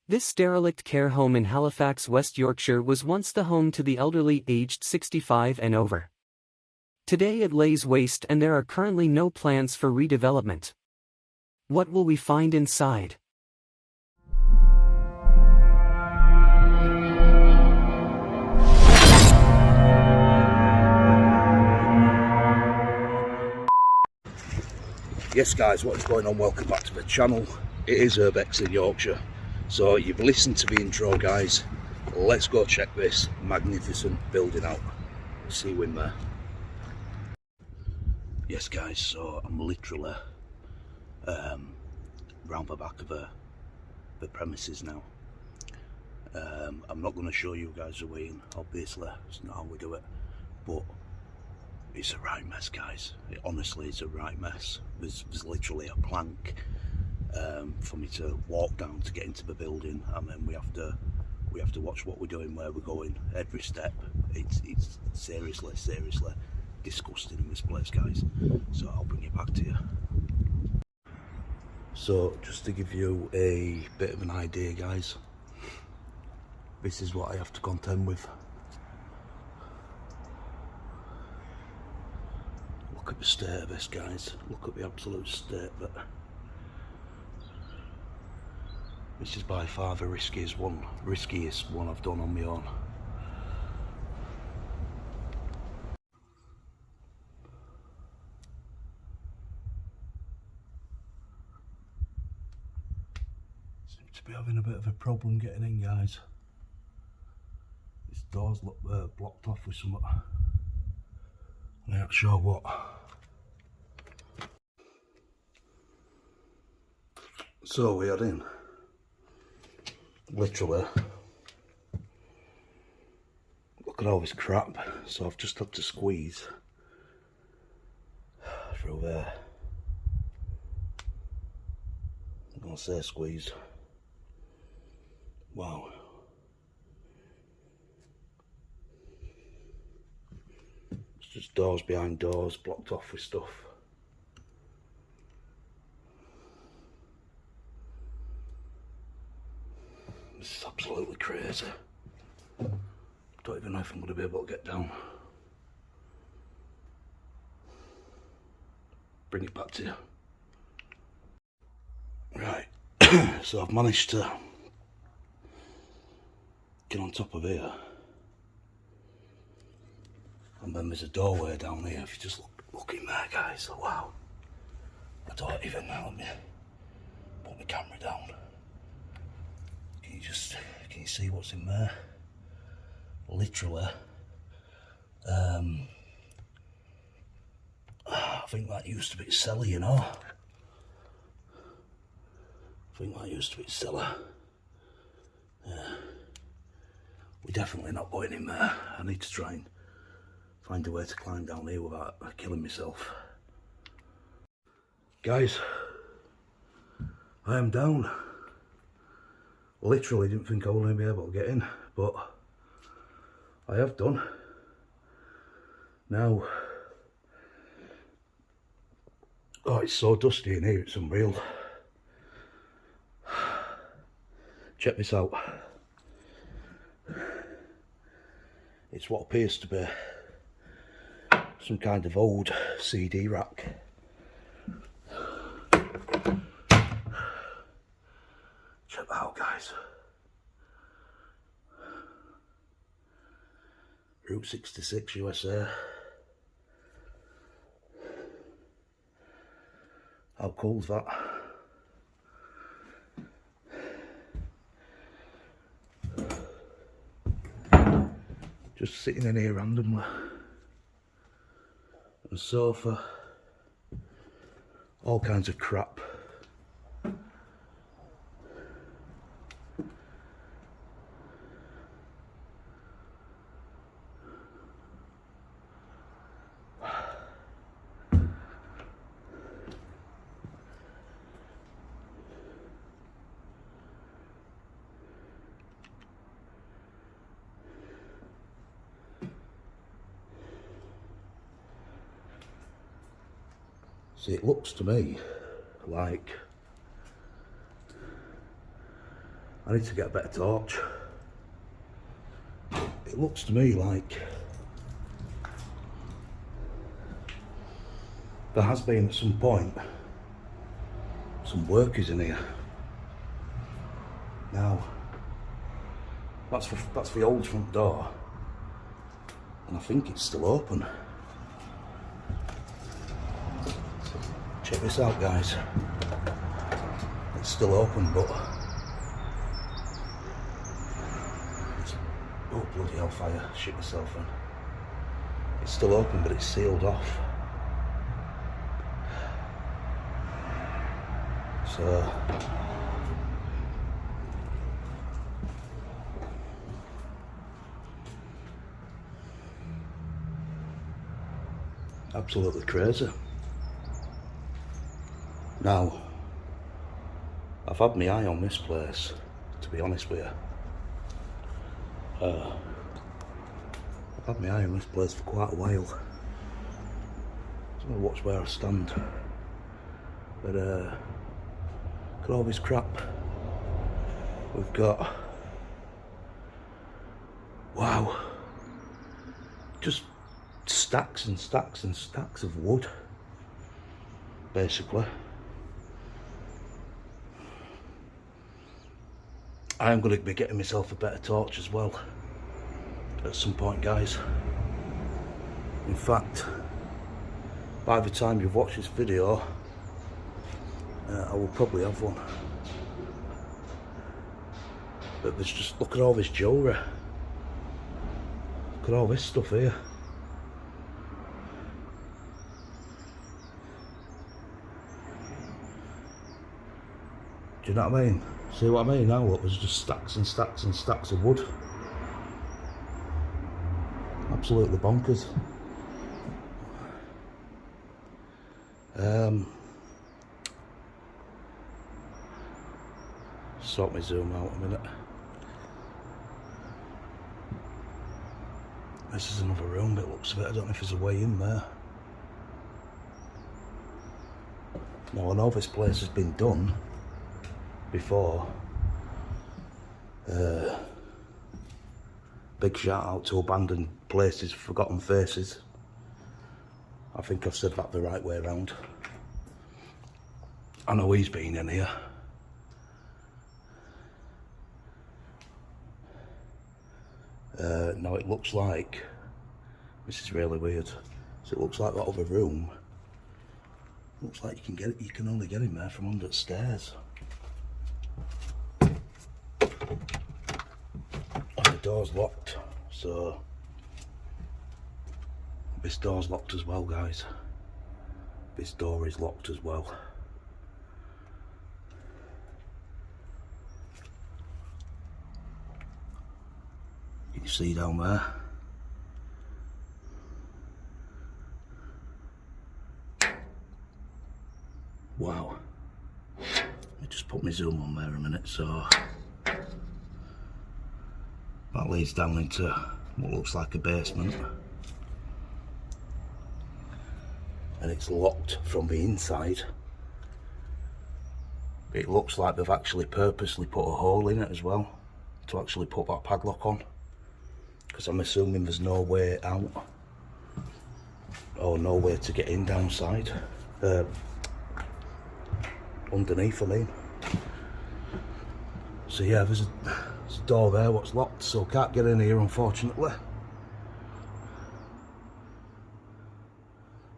This derelict care home in Halifax, West Yorkshire was once the home to the elderly aged 65 and over. Today it lays waste and there are currently no plans for redevelopment. What will we find inside? Yes guys, what is going on? Welcome back to the channel. It is Urbexing Yorkshire. So you've listened to the intro guys. Let's go check this magnificent building out. See you in there. Yes guys, so I'm literally round the back of the premises now. I'm not going to show you guys the way in, obviously, it's not how we do it, but it's a right mess guys. It honestly is a right mess. There's literally a plank for me to walk down to get into the building, and then we have to watch what we're doing, where we're going, every step. It's seriously disgusting in this place guys, so I'll bring it back to you. So just to give you a bit of an idea guys, this is what I have to contend with. Look at the state of this guys, look at the absolute state of it. This is by far the riskiest one I've done on my own. Seems to be having a bit of a problem getting in guys. This door's blocked off with something. I'm not sure what. So we are in. Literally. Look at all this crap. So I've just had to squeeze through there. I'm gonna say squeeze. Wow. It's just doors behind doors, blocked off with stuff. This is absolutely crazy. Don't even know if I'm going to be able to get down. Bring it back to you. Right, so I've managed to get on top of here. And then there's a doorway down here. If you just look in there guys, wow. I don't even know, let me put my camera down. Can you see what's in there? Literally, I think that used to be cellar, you know. I think that used to be cellar. Yeah. We're definitely not going in there. I need to try and find a way to climb down here without killing myself. Guys, I am down. Literally didn't think I was going to be able to get in, but I have done. Now, oh, it's so dusty in here, it's unreal. Check this out. It's what appears to be some kind of old CD rack. Check that out guys. Route 66 USA. How cool is that? Just sitting in here randomly. A sofa. All kinds of crap. See, it looks to me like I need to get a better torch. It looks to me like there has been at some point some workers in here. Now, that's the old front door, and I think it's still open. Check this out, guys. It's still open, but it's, oh bloody hellfire! Shit myself in. It's still open, but it's sealed off. So absolutely crazy. Now, I've had my eye on this place, to be honest with you. I've had my eye on this place for quite a while. I'm gonna watch where I stand. But look at all this crap. We've got, wow, just stacks and stacks and stacks of wood, basically. I'm going to be getting myself a better torch as well at some point, guys. In fact, by the time you've watched this video, I will probably have one. But there's just, look at all this jewellery. Look at all this stuff here. Do you know what I mean? See what I mean now? Look, there's just stacks and stacks and stacks of wood. Absolutely bonkers. Sort my zoom out a minute. This is another room, it looks of it. I don't know if there's a way in there. Now, I know this place has been done before. Big shout out to Abandoned Places, Forgotten Faces. I think I've said that the right way around. I know he's been in here. Now it looks like, this is really weird, so it looks like that other room, looks like you can only get in there from under the stairs. And the door's locked, so this door's locked as well, guys. This door is locked as well. You see down there. Wow. Let me just put my zoom on there a minute. So that leads down into what looks like a basement. And it's locked from the inside. It looks like they've actually purposely put a hole in it as well to actually put that padlock on. Because I'm assuming there's no way out, or no way to get in downside, underneath I mean. So yeah, there's a door there what's locked, so can't get in here unfortunately.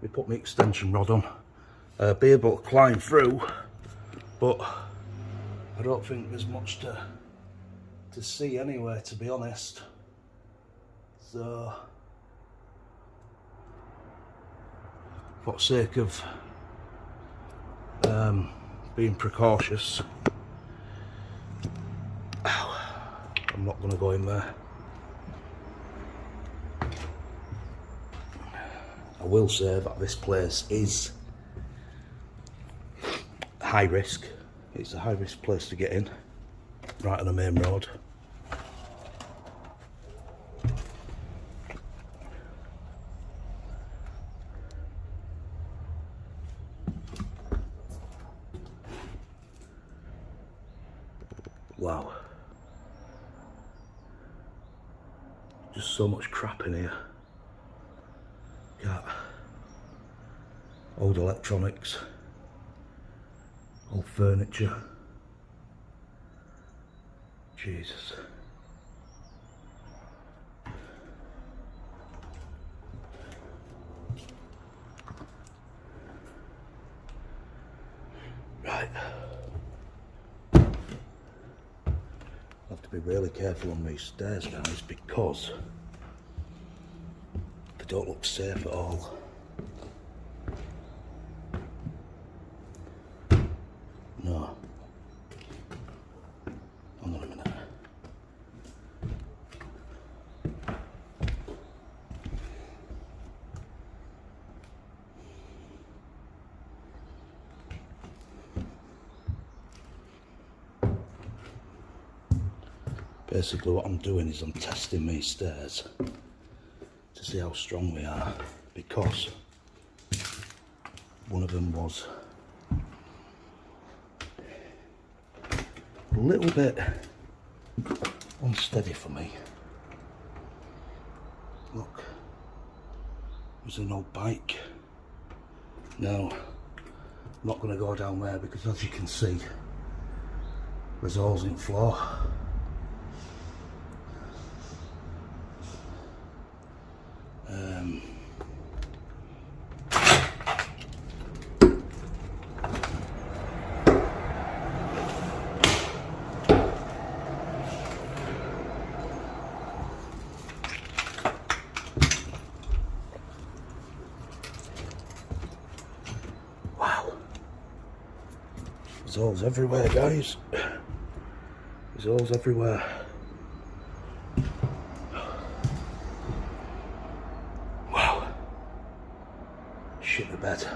We put my extension rod on, be able to climb through, but I don't think there's much to see anywhere, to be honest. So, for the sake of being precautious, I'm not going to go in there. I will say that this place is high risk. It's a high risk place to get in, right on the main road. Wow. Just so much crap in here. Got old electronics, old furniture. Jesus. Right. I have to be really careful on these stairs, guys, because they don't look safe at all. No. Hang on a minute. Basically what I'm doing is I'm testing these stairs to see how strong they are, because one of them was a little bit unsteady for me. Look, there's an old bike. Now, I'm not going to go down there because, as you can see, there's holes in the floor. Wow. There's holes everywhere, guys. There's holes everywhere. Wow. Shit the bed.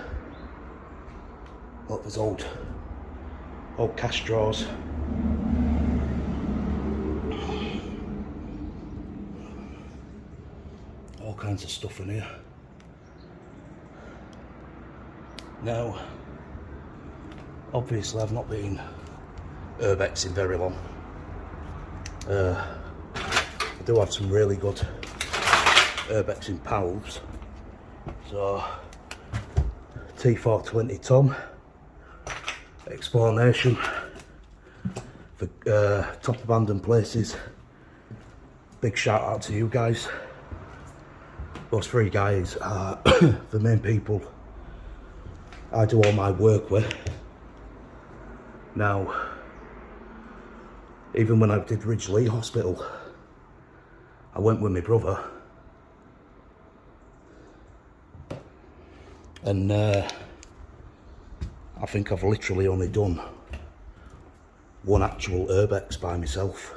Look, there's old cash drawers. All kinds of stuff in here. Now, obviously I've not been urbexing very long. I do have some really good urbexing pals. So, T420 Tom, Explanation, for Top Abandoned Places. Big shout out to you guys. Those three guys are the main people I do all my work with. Now, even when I did Ridgeley Hospital, I went with my brother, and I think I've literally only done one actual URBEX by myself,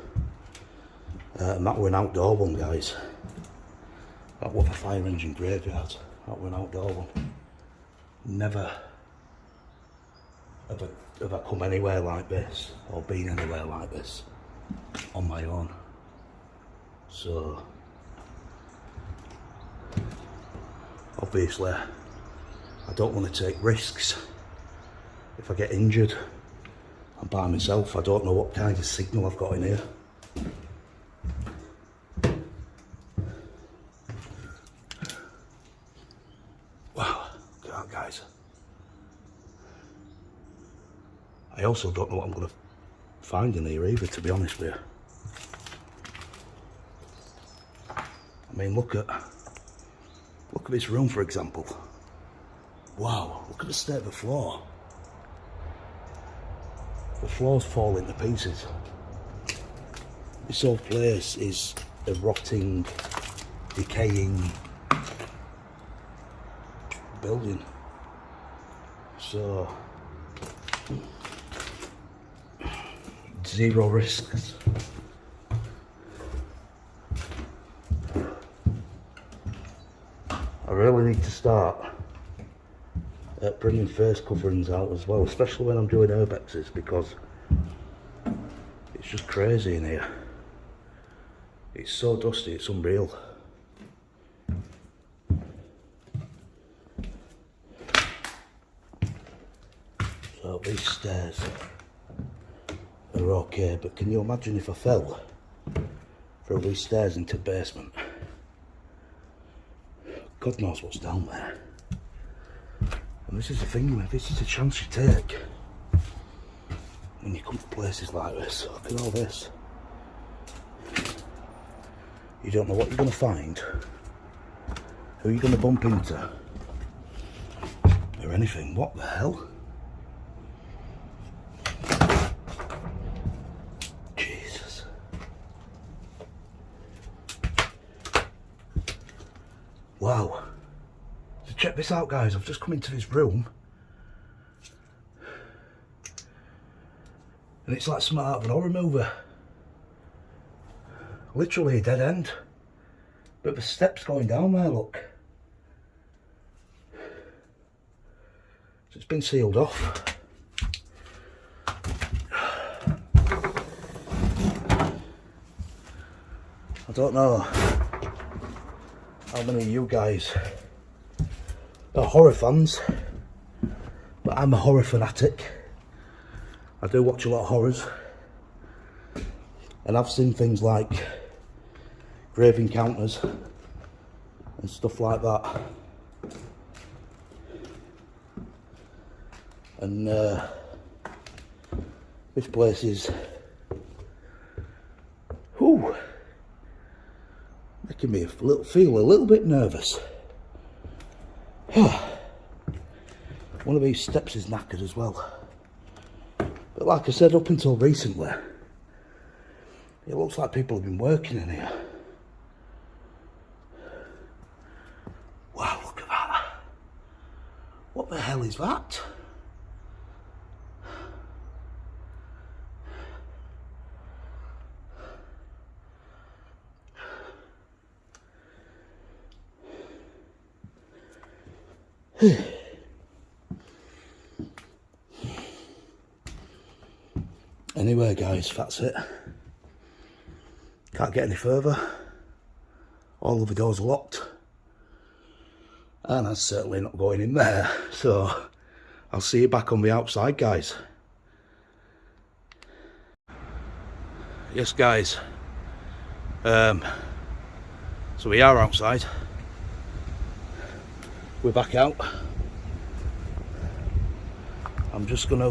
and that were an outdoor one, guys. That was a fire engine graveyard. That were an outdoor one. Never have I come anywhere like this, or been anywhere like this on my own. So obviously I don't want to take risks. If I get injured, I'm by myself. I don't know what kind of signal I've got in here. Wow, look at that, guys. I also don't know what I'm going to find in here either, to be honest with you. I mean, look at this room, for example. Wow, look at the state of the floor. The floor's falling to pieces. This whole place is a rotting, decaying building. So, zero risks. I really need to start bringing face coverings out as well, especially when I'm doing urbexes, because it's just crazy in here. It's so dusty, it's unreal. So these stairs are okay, but can you imagine if I fell through these stairs into the basement? God knows what's down there. And this is the thing, this is a chance you take when you come to places like this. Look at all this. You don't know what you're going to find, who you're going to bump into, or anything. What the hell? Jesus. Wow. So check this out, guys. I've just come into this room and it's like something out of an horror movie. Literally a dead end. But the steps going down there, look. So it's been sealed off. I don't know how many of you guys are horror fans, but I'm a horror fanatic. I do watch a lot of horrors, and I've seen things like grave encounters and stuff like that. And this place is, whew, making me feel a little bit nervous. One of these steps is knackered as well. But like I said, up until recently, it looks like people have been working in here. Wow, look at that. What the hell is that? Anyway guys, that's it. Can't get any further. All of the doors are locked. And I'm certainly not going in there. So I'll see you back on the outside, guys. Yes guys. So we are outside. We're back out. I'm just gonna,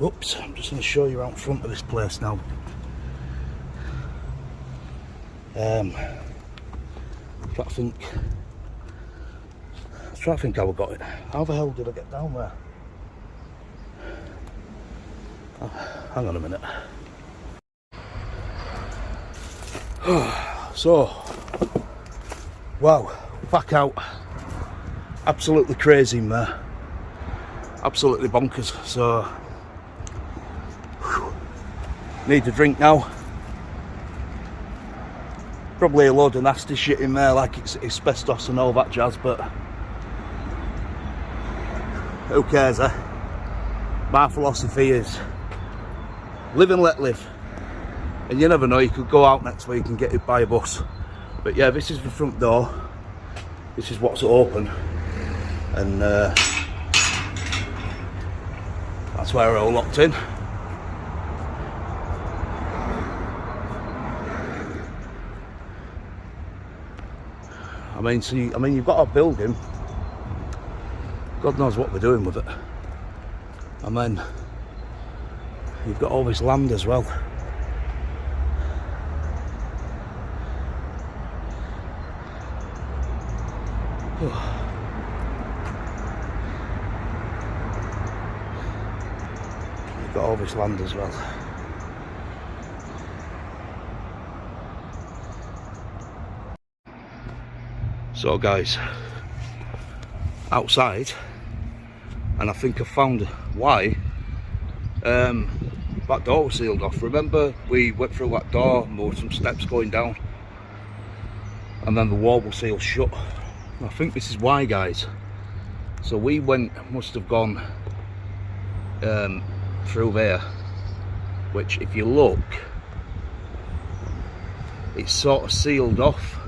oops, I'm just gonna show you out front of this place now. I was trying to think how I got it. How the hell did I get down there? Oh, hang on a minute. So, wow, back out. Absolutely crazy in there. Absolutely bonkers. So, whew, need a drink now. Probably a load of nasty shit in there, like it's asbestos and all that jazz, but who cares, eh? My philosophy is live and let live. And you never know, you could go out next week and get hit by a bus. But yeah, this is the front door. This is what's open. And that's where we're all locked in. I mean, you've got a building. God knows what we're doing with it. And then you've got all this land as well. You've got all this land as well. So guys, outside, and I think I found why that door was sealed off. Remember, we went through that door and there were some steps going down, and then the wall was sealed shut. I think this is why, guys. So we must have gone through there, which if you look, it's sort of sealed off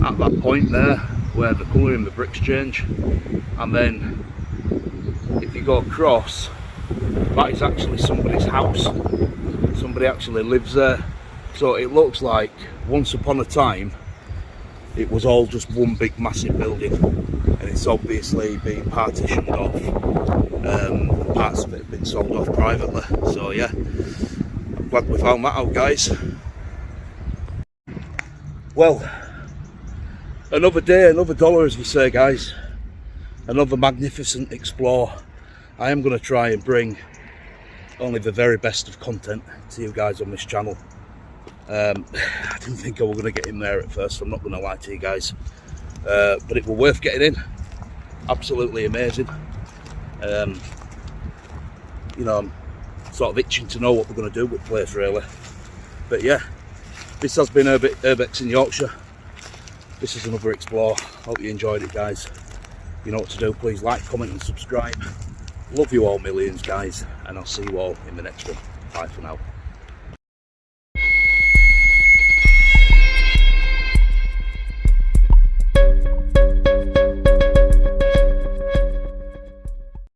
at that point there where the colour in the bricks change, and then if you go across, that is actually somebody's house. Somebody actually lives there. So it looks like once upon a time it was all just one big massive building, and it's obviously been partitioned off. Parts of it have been sold off privately, so yeah, I'm glad we found that out, guys. Well, another day, another dollar, as we say, guys. Another magnificent explore. I am going to try and bring only the very best of content to you guys on this channel. I didn't think I was going to get in there at first, I'm not going to lie to you guys, but it was worth getting in. Absolutely amazing. You know, I'm sort of itching to know what we're going to do with the place, really. But yeah, this has been Urbexing Yorkshire. This is another explore. Hope you enjoyed it, guys. You know what to do. Please like, comment and subscribe. Love you all millions, guys, and I'll see you all in the next one. Bye for now.